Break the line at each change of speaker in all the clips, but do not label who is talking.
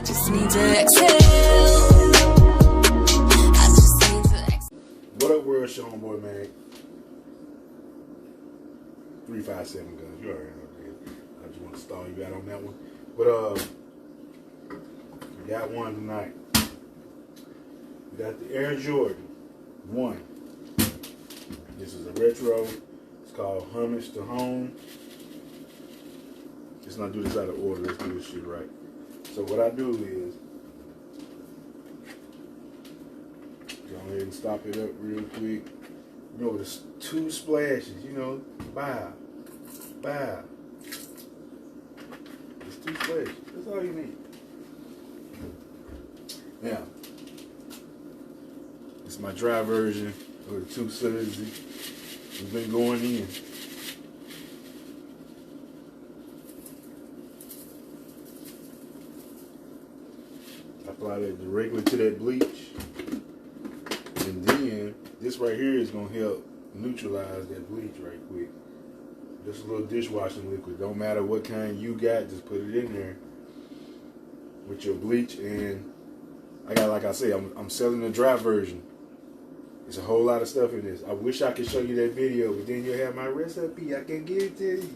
just need to exhale. I just need to exhale.
What up, world? It's your homeboy, man. 357 guns. You already know, dude. I just want to stall you out on that one. But, we got one tonight. We got the Air Jordan 1. This is a retro. It's called Homage to Home. Let's not do this out of order. Let's do this shit right. So what I do is go ahead and stop it up real quick. You know, there's 2 splashes. You know, bow, bow. There's 2 splashes. That's all you need. Now, it's my dry version of the 2 cylinders. We've been going in. Apply that directly to that bleach. And then this right here is going to help neutralize that bleach right quick. Just a little dishwashing liquid. Don't matter what kind you got, just put it in there with your bleach. And I got, like I say, I'm selling the dry version. There's a whole lot of stuff in this. I wish I could show you that video, but then you'll have my recipe. I can't give it to you.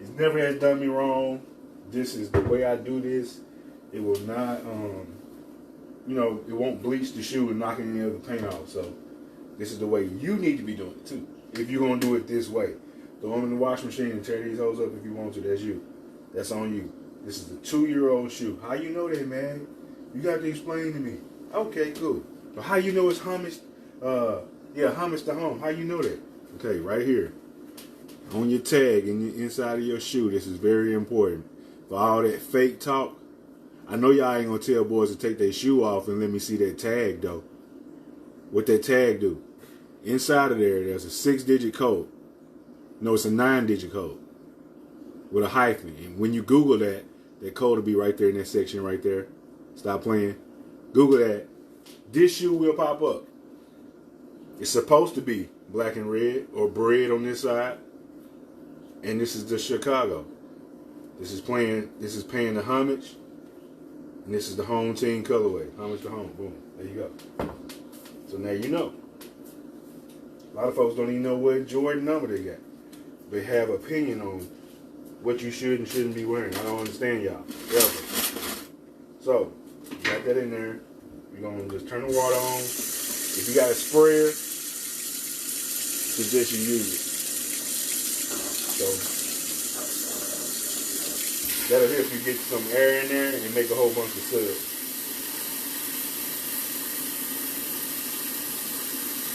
It never has done me wrong. This is the way I do this. It will not, you know, it won't bleach the shoe and knock any of the paint off. So this is the way you need to be doing it too. If you're going to do it this way. Throw them in the washing machine and tear these hoes up if you want to. That's you. That's on you. This is a 2-year-old shoe. How you know that, man? You got to explain to me. Okay, cool. But how you know it's homage? Homage to home. How you know that? Okay, right here. On your tag, in the inside of your shoe. This is very important. For all that fake talk, I know y'all ain't gonna tell boys to take their shoe off and let me see that tag though. What that tag do? Inside of there, there's a 6-digit code. No, it's a 9-digit code with a hyphen. And when you Google that, that code will be right there in that section right there. Stop playing. Google that. This shoe will pop up. It's supposed to be black and red or bread on this side. And this is the Chicago. This is paying the homage. And this is the home team colorway. Homage to home. Boom. There you go. So now you know. A lot of folks don't even know what Jordan number they got. They have opinion on what you should and shouldn't be wearing. I don't understand y'all. Ever. So, got that in there. You're going to just turn the water on. If you got a sprayer, suggest you use it. So, that'll help you get some air in there and make a whole bunch of suds.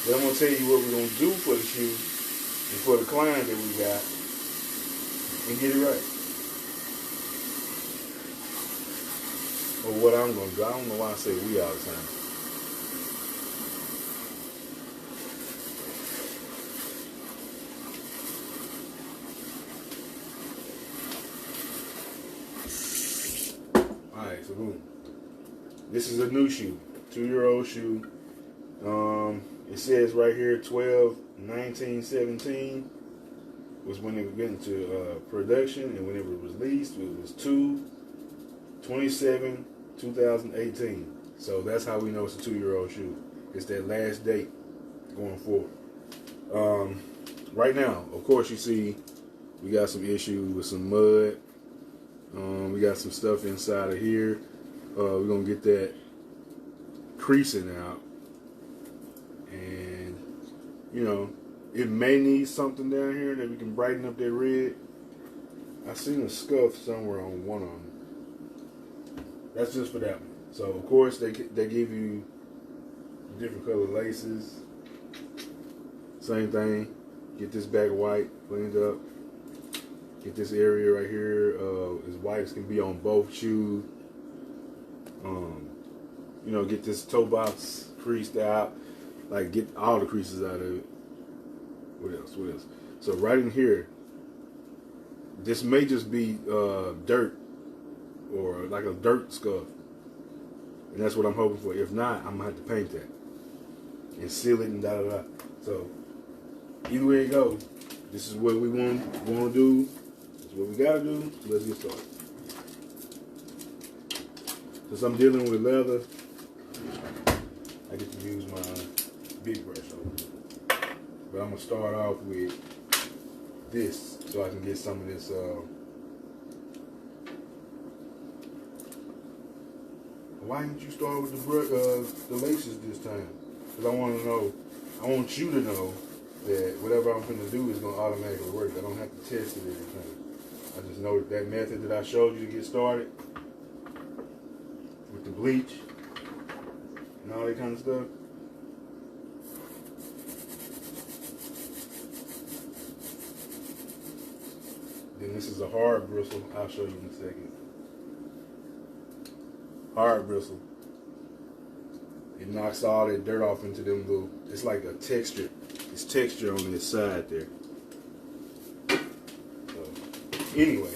But I'm going to tell you what we're going to do for the shoe and for the client that we got and get it right. Or what I'm going to do. I don't know why I say we all the time. Alright, so boom. This is a new shoe. 2-year-old shoe. It says right here 12/19/17 was when it went into production, and when it was released it was 2/27/2018. So that's how we know it's a 2-year-old shoe. It's that last date going forward. Right now, of course, you see we got some issues with some mud. We got some stuff inside of here. We're gonna get that creasing out. And, you know, it may need something down here that we can brighten up that red. I seen a scuff somewhere on one of them. That's just for that one. So, of course, they give you different color laces. Same thing. Get this back white, cleaned up. Get this area right here as white as can be on both shoes. You know, get this toe box creased out. Like, get all the creases out of it. What else? What else? So right in here, this may just be dirt or like a dirt scuff. And that's what I'm hoping for. If not, I'm going to have to paint that and seal it and da-da-da. So either way it goes, this is what we want to do. This is what we got to do. So let's get started. Since I'm dealing with leather, I get to use my big brush over it. But I'm gonna start off with this so I can get some of this. Why didn't you start with the laces this time? Because I want to know. I want you to know that whatever I'm gonna do is gonna automatically work. I don't have to test it every time. I just know that method that I showed you to get started with the bleach and all that kind of stuff. Then this is a hard bristle. I'll show you in a second. Hard bristle. It knocks all that dirt off into them little. It's like a texture. It's texture on this side there. So, anyway.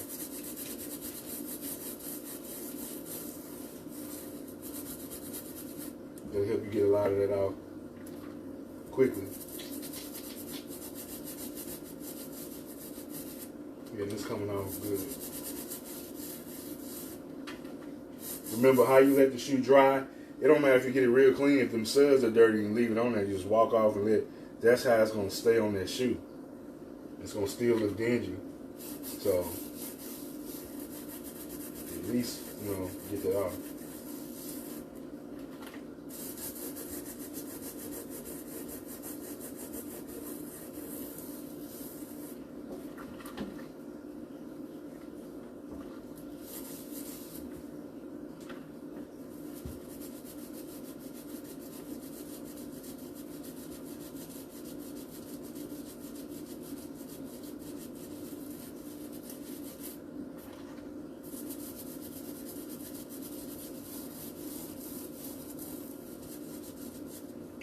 That'll help you get a lot of that out quickly. Yeah, this coming off good. Remember how you let the shoe dry? It don't matter if you get it real clean. If them suds are dirty and leave it on there, you just walk off and let. That's how it's gonna stay on that shoe. It's gonna still look dingy. So at least get that off.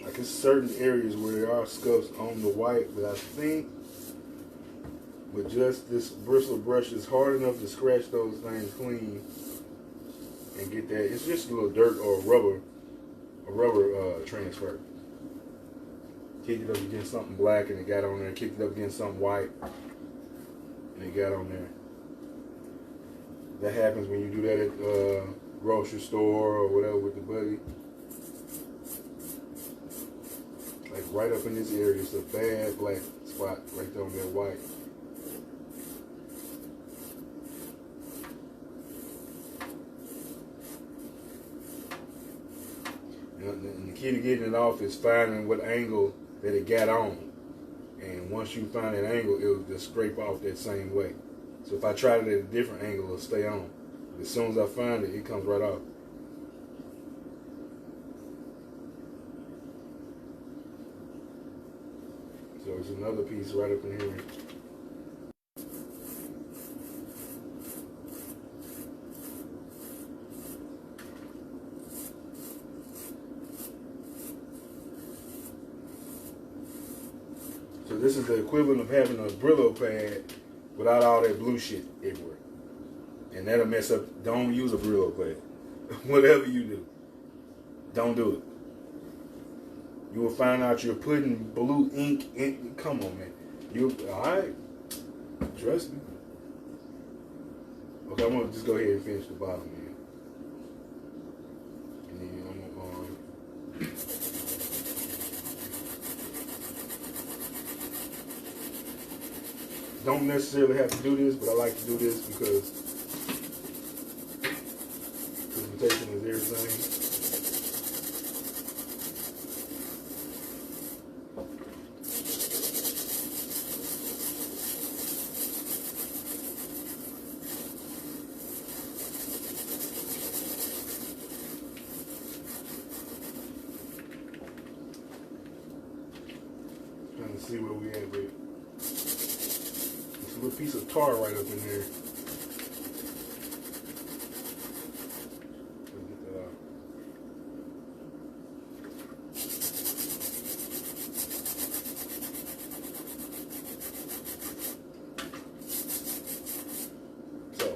Like it's certain areas where there are scuffs on the white, but I think with just this bristle brush is hard enough to scratch those things clean and get that. It's just a little dirt or a rubber transfer. Kicked it up against something black and it got on there. Kicked it up against something white and it got on there. That happens when you do that at grocery store or whatever with the buddy. Like right up in this area, it's a bad black spot right there on that white. And the key to getting it off is finding what angle that it got on. And once you find that angle, it'll just scrape off that same way. So if I try it at a different angle, it'll stay on. But as soon as I find it, it comes right off. So there's another piece right up in here. So this is the equivalent of having a Brillo pad without all that blue shit everywhere. And that'll mess up. Don't use a Brillo pad. Whatever you do, don't do it. You will find out you're putting blue ink in. Come on, man. Alright. Trust me. Okay, I'm going to just go ahead and finish the bottom, man. And then I'm going to don't necessarily have to do this, but I like to do this because presentation is everything. Trying to see where we at, babe. There's a little piece of tar right up in there. Let's get that out. So,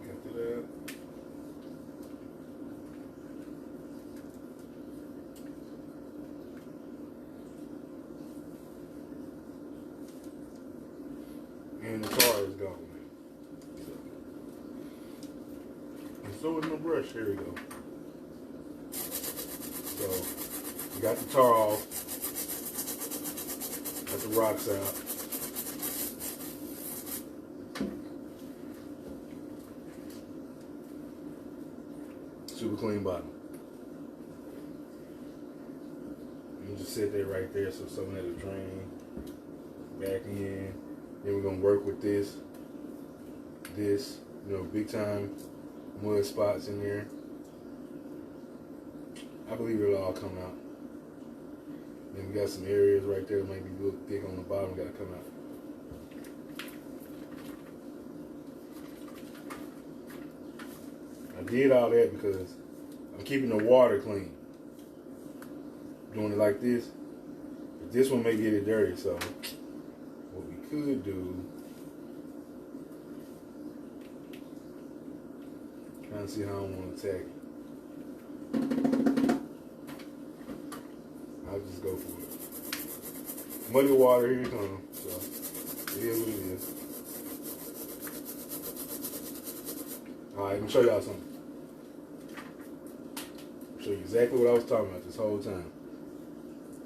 got that out. And the tar is gone. So is my brush. Here we go. So we got the tar off. Got the rocks out. Super clean bottom. You just sit there right there so some of that'll drain back in. Then we're gonna work with this, you know, big time mud spots in there. I believe it'll all come out. Then we got some areas right there that might be a little thick on the bottom, gotta come out. I did all that because I'm keeping the water clean. Doing it like this. But this one may get it dirty, so what we could do, trying to see how I want to attack it. I'll just go for it. Muddy water, here it comes. So it is what it is. Alright, let me show y'all something. Show you exactly what I was talking about this whole time.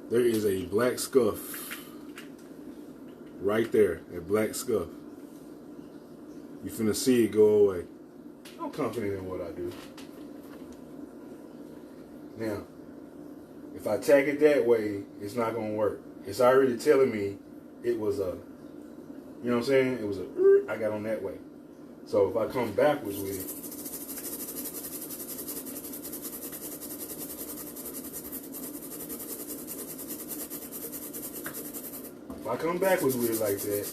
There is a black scuff right there, a black scuff. You finna see it go away. I'm confident in what I do. Now, if I tack it that way, it's not gonna work. It's already telling me it was a, you know what I'm saying? It was a, I got on that way. So if I come backwards with it, if I come backwards with it like that,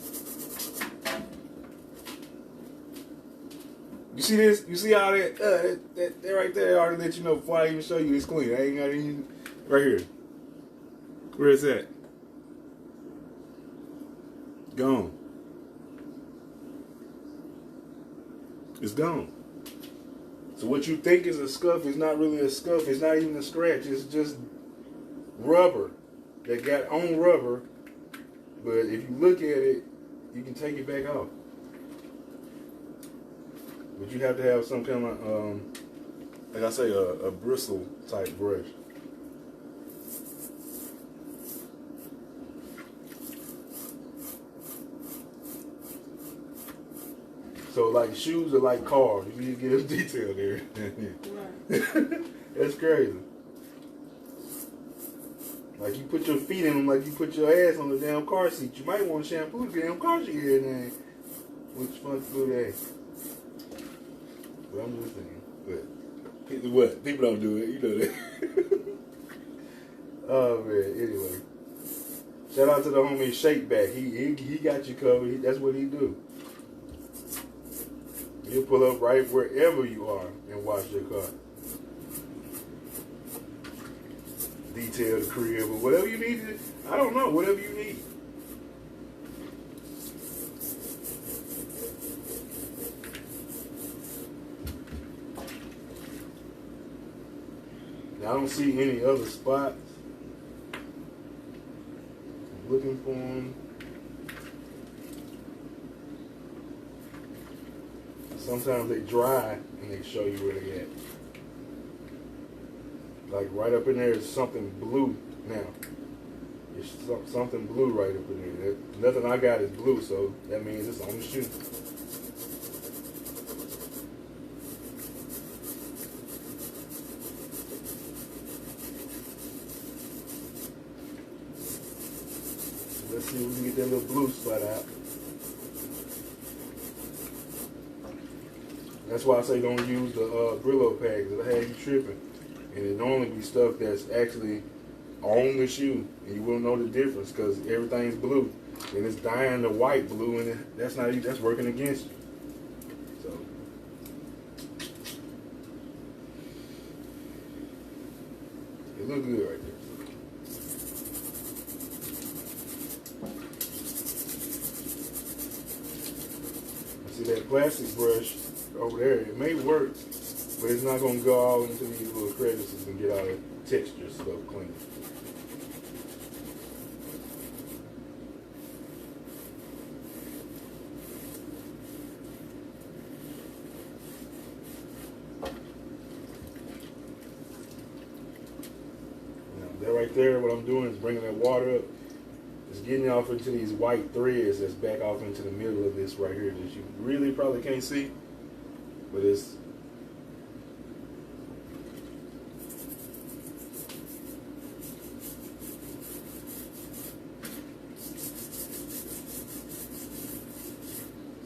you see this? You see all that? That right there already let you know before I even show you it's clean. I ain't got any right here. Where is that? Gone. It's gone. So what you think is a scuff is not really a scuff. It's not even a scratch. It's just rubber that got on rubber. But if you look at it, you can take it back off. But you have to have some kind of, like I say, a bristle type brush. So like shoes are like cars. You need to get a detail there. Right. That's crazy. Like you put your feet in them like you put your ass on the damn car seat. You might want to shampoo the damn car seat here and then. Which fun to do that. But I'm just saying. But what? People don't do it. You know that. Oh man. Anyway. Shout out to the homie Shake Back. He got you covered. That's what he do. He'll pull up right wherever you are and wash your car. Detail the crib or whatever you need to, I don't know, whatever you need. Now, I don't see any other spots. I'm looking for them. Sometimes they dry and they show you where they at. Like right up in there is something blue now. There's something blue right up in there. Nothing I got is blue, so that means it's on the shoe. Let's see if we can get that little blue spot out. That's why I say don't use the Brillo pads. It'll have you tripping. And it normally be stuff that's actually on the shoe. And you won't know the difference because everything's blue. And it's dyeing the white blue and that's working against you. So it looks good right there. See that plastic brush over there, it may work, but it's not going to go all into these little crevices and get all the texture stuff clean. right there, what I'm doing is bringing that water up. It's getting off into these white threads that's back off into the middle of this right here that you really probably can't see. But it's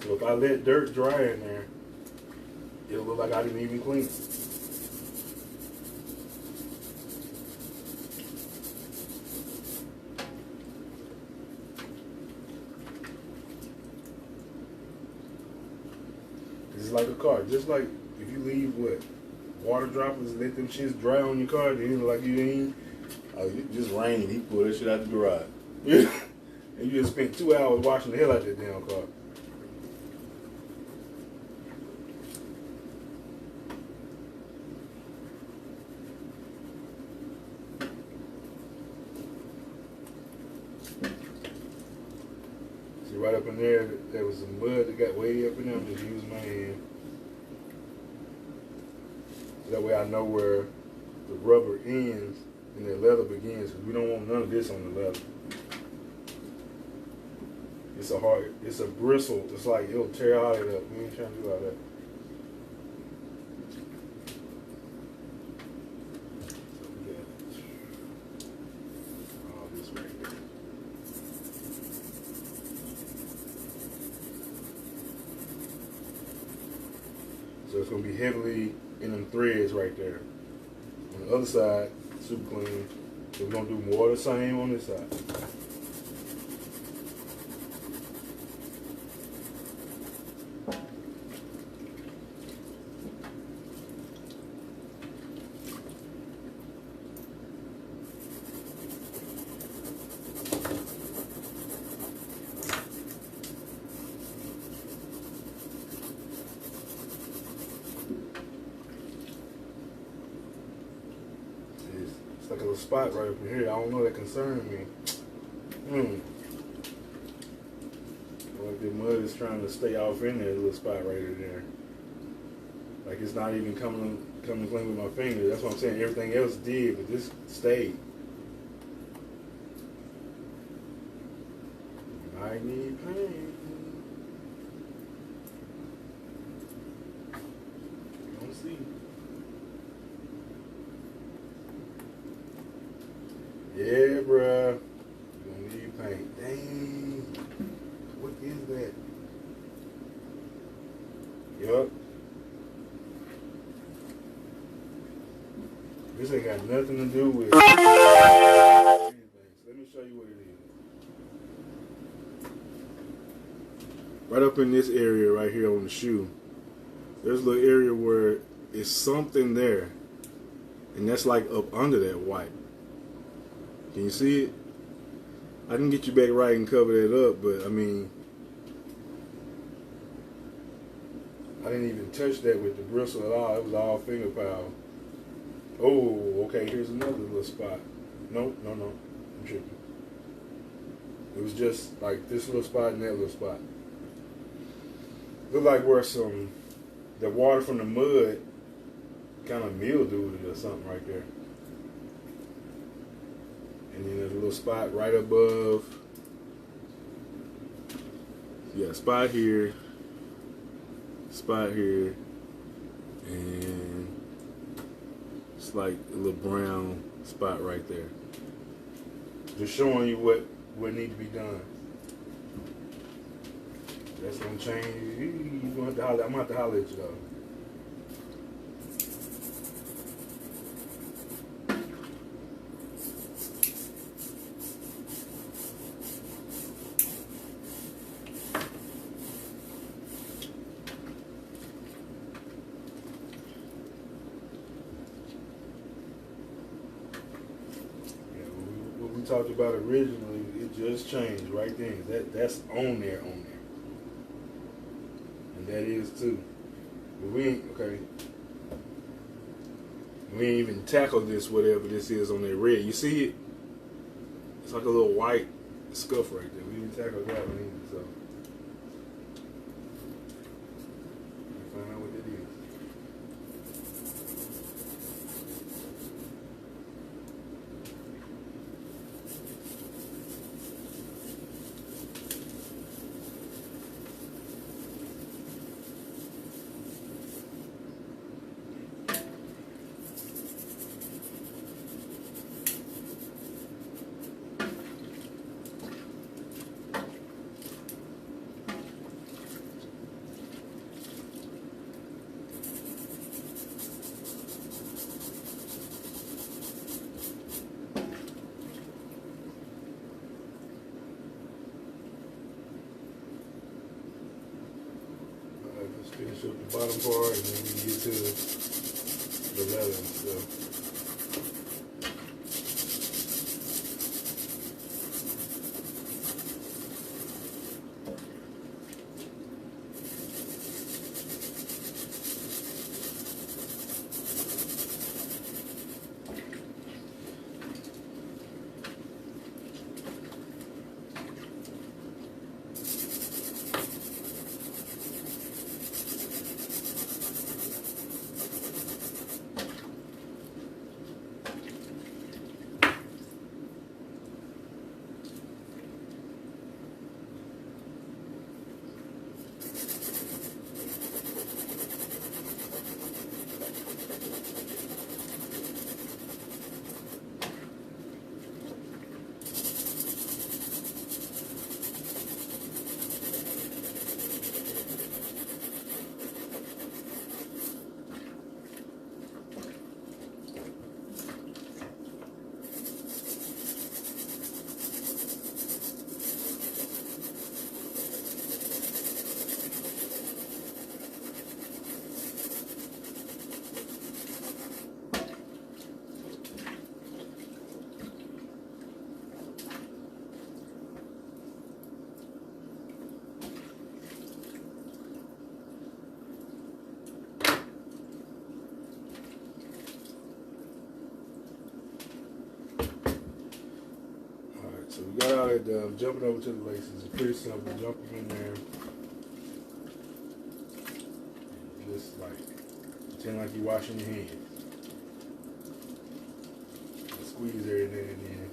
so if I let dirt dry in there, it'll look like I didn't even clean it. It's like a car. Just like if you leave water droplets, let them shits dry on your car, then like you ain't. Oh, it just rained. He pulled that shit out the garage. And you just spent 2 hours washing the hell out of that damn car. See, right up in there, there was some mud that got way up in there. I'm just using my hand. So that way I know where the rubber ends and the leather begins. Because we don't want none of this on the leather. It's a bristle. It's like it'll tear all it up. We ain't trying to do all that. So we got all this right here. So it's gonna be heavily in them threads right there. On the other side, super clean. So we're gonna do more of the same on this side. It's like a little spot right up in here. I don't know, that concerns me. Like the mud is trying to stay off in there, little spot right in there. Like it's not even coming clean with my finger. That's what I'm saying. Everything else did, but this stayed. I need pain. You don't see. Yeah, bruh. You gonna need paint. Dang. What is that? Yup. This ain't got nothing to do with anything. So let me show you what it is. Right up in this area right here on the shoe, there's a little area where it's something there. And that's like up under that white. Can you see it? I didn't get you back right and cover that up, but I mean, I didn't even touch that with the bristle at all. It was all finger power. Oh, okay, here's another little spot. No, I'm tripping. It was just like this little spot and that little spot. Looked like where the water from the mud kind of mildewed it or something right there. And then there's a little spot right above. Yeah, spot here, and it's like a little brown spot right there. Just showing you what needs to be done. That's gonna change. You're gonna have to holler. I'm gonna have to holler at you though. Talked about originally, it just changed right then. That's on there, and that is too. But we ain't okay. We ain't even tackled this, whatever this is on that red. You see it? It's like a little white scuff right there. We didn't tackle that one either. So find out what it is. Let's finish up the bottom part and then we can get to the leather and stuff. So we got all that done. Jumping over to the laces. It's pretty simple. Jump them in there. Just like pretend like you're washing your hands. Squeeze every now and then.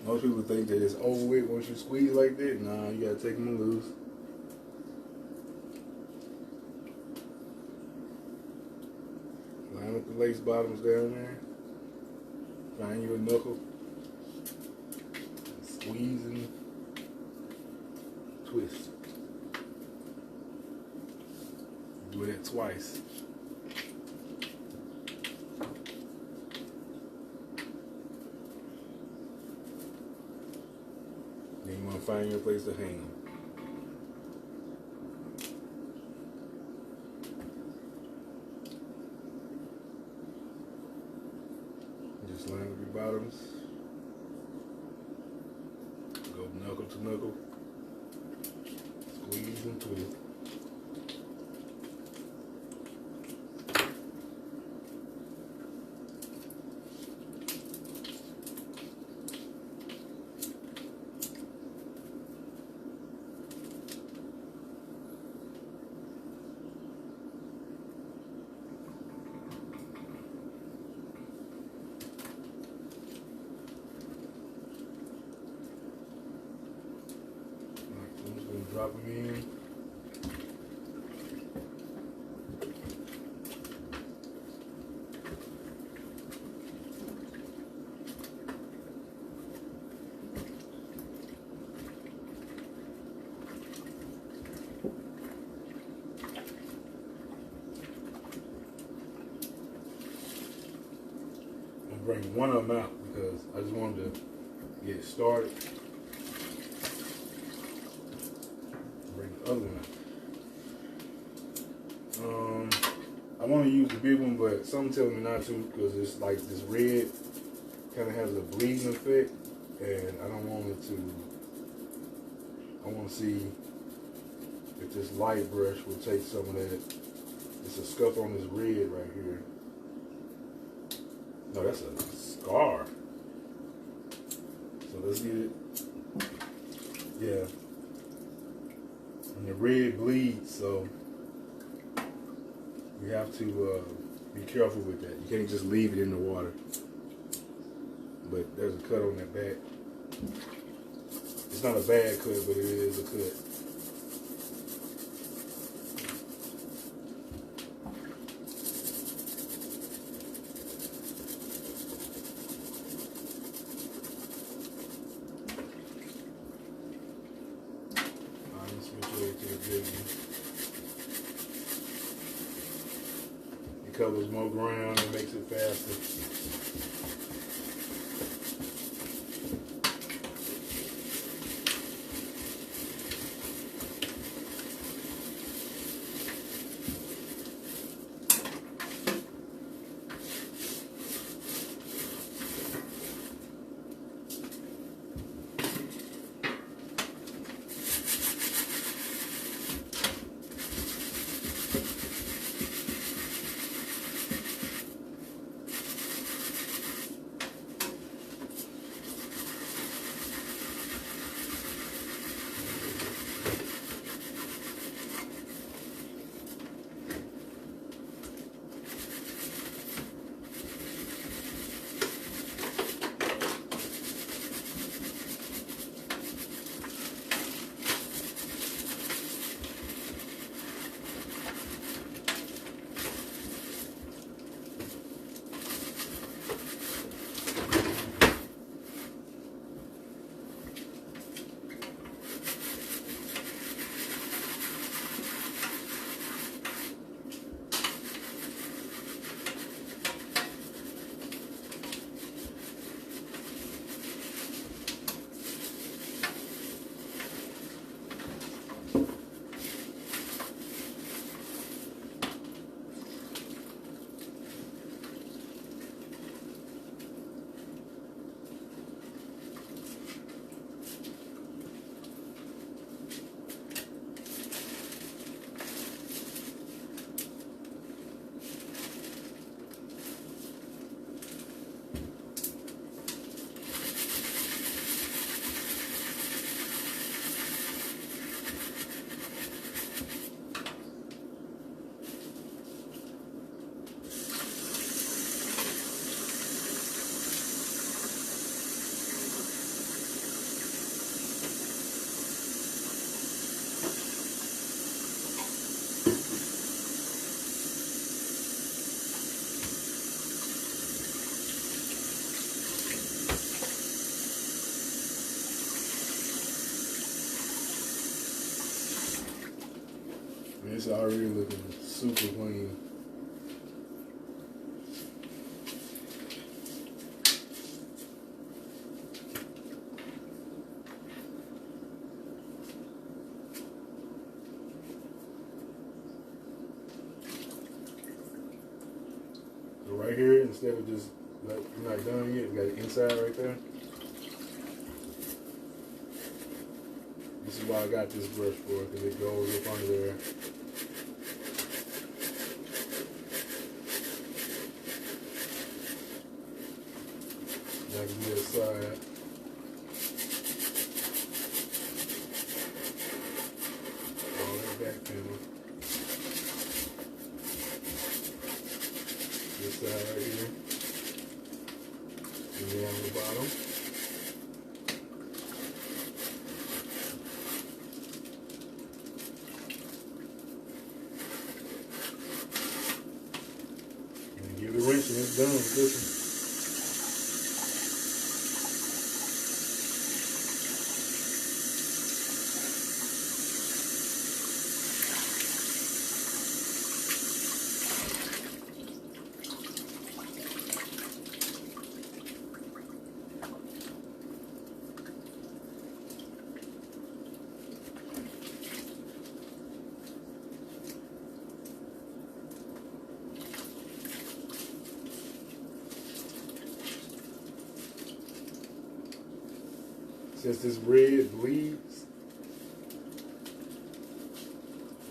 Most people think that it's over with once you squeeze like that. Nah, you gotta take them loose. Line up the lace bottoms down there. Find you a knuckle. Squeeze and twist. Do that twice. Then you want to find your place to hang them. Just line up your bottoms. Go knuckle to knuckle. Squeeze and twist. Drop them in. I'm gonna bring one of them out because I just wanted to get it started. Other one. I want to use the big one, but something tells me not to because it's like this red kind of has a bleeding effect, and I don't want it to. I want to see if this light brush will take some of that. It's a scuff on this red right here. No, that's a scar. So let's get it. Yeah. And the red bleeds, so we have to Be careful with that. You can't just leave it in the water. But there's a cut on that back. It's not a bad cut, but it is a cut. Let's switch over to the big one. It covers more ground and makes it faster. It's already looking super clean. So right here, instead of just like you're not done yet, we got the inside right there. This is why I got this brush for, because it goes up under there. That can be a side. All that back panel. This side right here. And then on the bottom. And give it a rinse and it's done with this one. Since this red bleeds,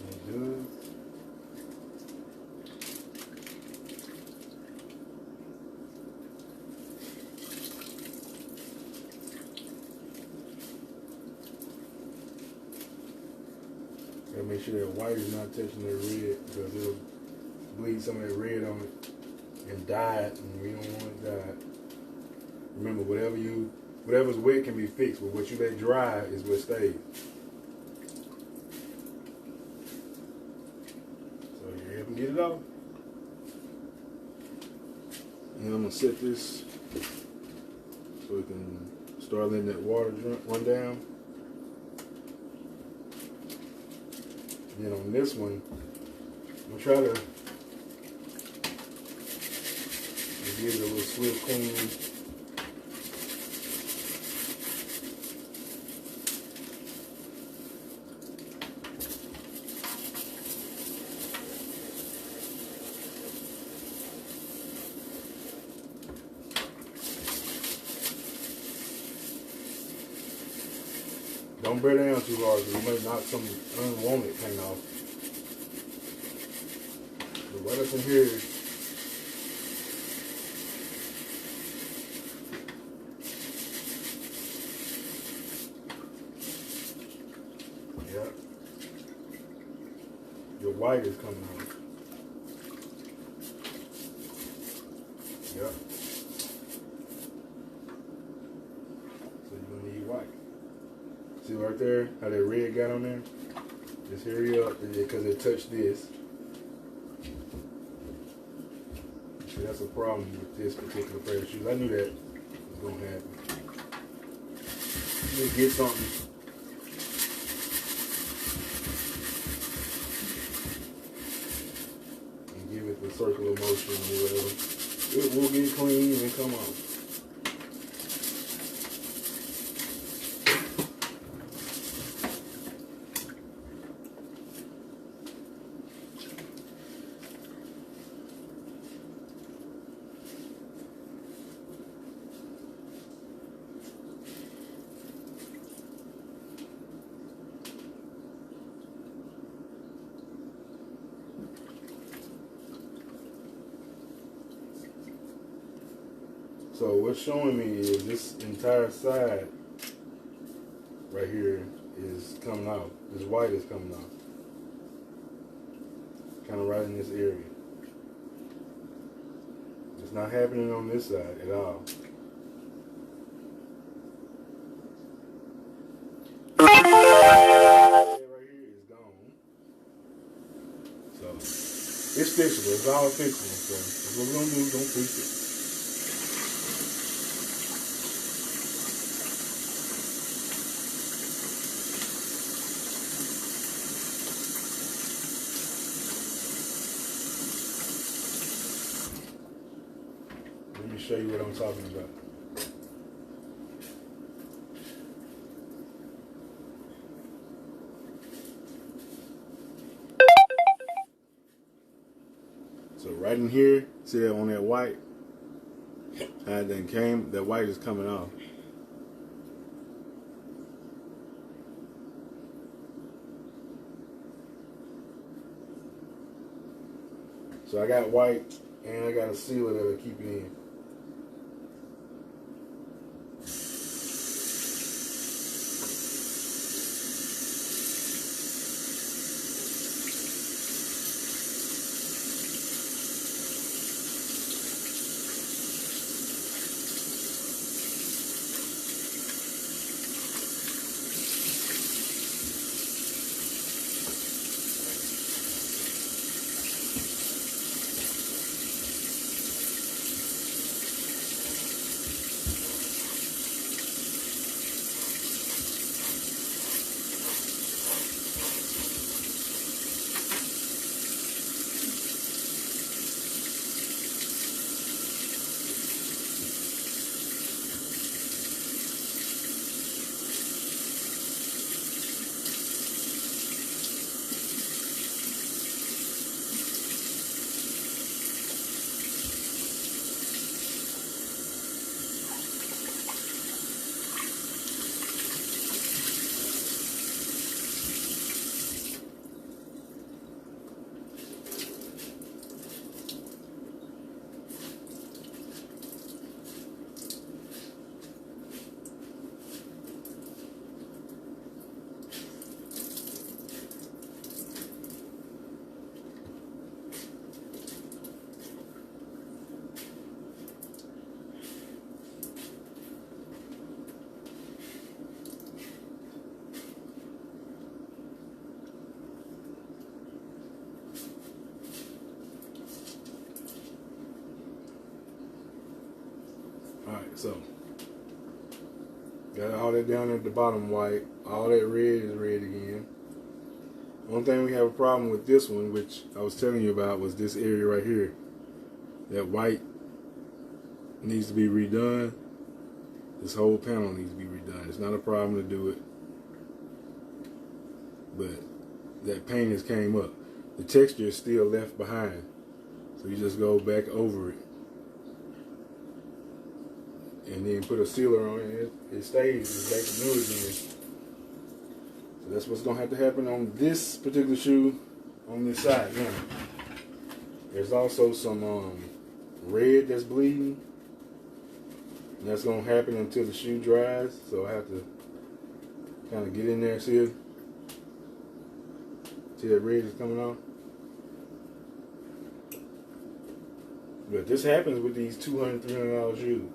it does. Gotta make sure that white is not touching that red because it'll bleed some of that red on it and dye it, and we don't want it dyed. Remember, whatever's wet can be fixed, but what you let dry is what stays. So you have to get it off. And I'm gonna set this so we can start letting that water run down. And then on this one, I'm gonna try to give it a little swift clean. Don't bear down too hard because you might knock some unwanted paint off. But right up in here, yeah, your white is coming out. Yep. So you're gonna need white. See right there how that red got on there? Just hurry up because it touched this. See, that's a problem with this particular pair of shoes. I knew that was going to happen. Just get something. And give it the circular motion or whatever. It will get clean and come off. So what's showing me is this entire side right here is coming out. This white is coming out. Kind of right in this area. It's not happening on this side at all. Right here is gone. So it's fixable. It's all fixable. So that's what we're gonna do. Don't fix it. Let me show you what I'm talking about. So right in here, see that on that white? And then that white is coming off. So I got white and I got a sealer that'll keep it in. Alright, so got all that down at the bottom white. All that red is red again. One thing we have a problem with this one, which I was telling you about, was this area right here. That white needs to be redone. This whole panel needs to be redone. It's not a problem to do it, but that paint has came up. The texture is still left behind, so you just go back over it and then put a sealer on it. It stays. It's back to new again. So that's what's gonna have to happen on this particular shoe on this side. Now, there's also some red that's bleeding. And that's gonna happen until the shoe dries. So I have to kind of get in there, see that red is coming off. But this happens with these $200, $300 shoes.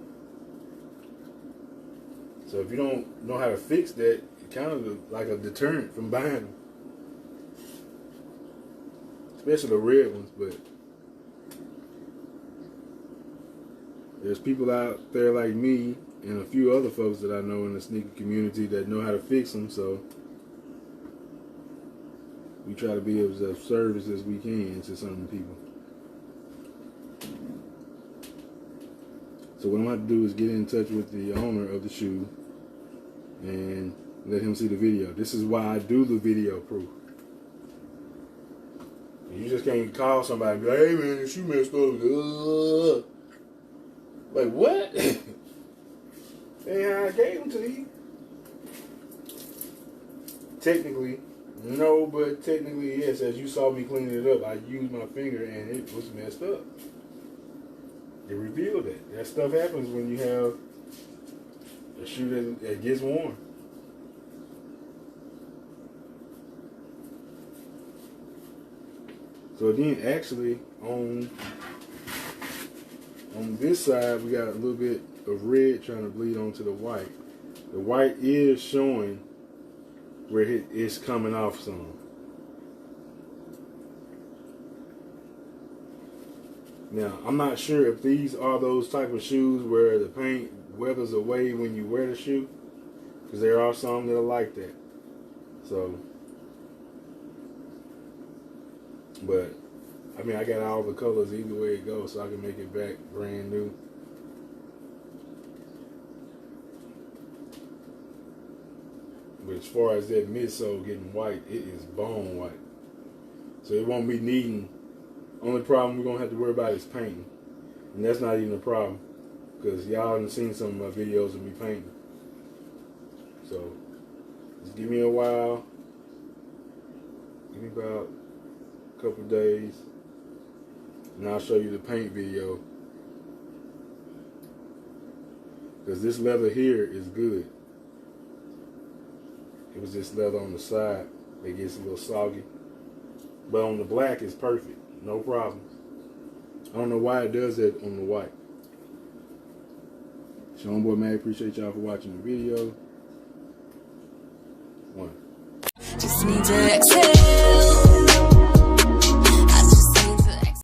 So if you don't know how to fix that, it kind of like a deterrent from buying them. Especially the red ones, but there's people out there like me and a few other folks that I know in the sneaker community that know how to fix them, so we try to be as of service as we can to some people. So what I'm going to do is get in touch with the owner of the shoe and let him see the video. This is why I do the video proof. You just can't call somebody and be like, hey man, the shoe messed up. Like, what? Hey, I gave them to you. Technically, no, but technically, yes. As you saw me cleaning it up, I used my finger and it was messed up. It revealed it. That stuff happens when you have a shoe that gets worn. So then, actually, on this side, we got a little bit of red trying to bleed onto the white. The white is showing where it's coming off some. Now, I'm not sure if these are those type of shoes where the paint weathers away when you wear the shoe, because there are some that are like that. So, but I mean, I got all the colors either way it goes, so I can make it back brand new. But as far as that midsole getting white, it is bone white. So it won't be needing. Only problem we're gonna have to worry about is painting, and that's not even a problem, because y'all have seen some of my videos of me painting. So just give me a while. Give me about a couple of days, and I'll show you the paint video. Because this leather here is good. It was this leather on the side that gets a little soggy, but on the black it's perfect. No problem. I don't know why it does that on the white. Sean Boy Mag, appreciate y'all for watching the video. One.
Just need to exhale.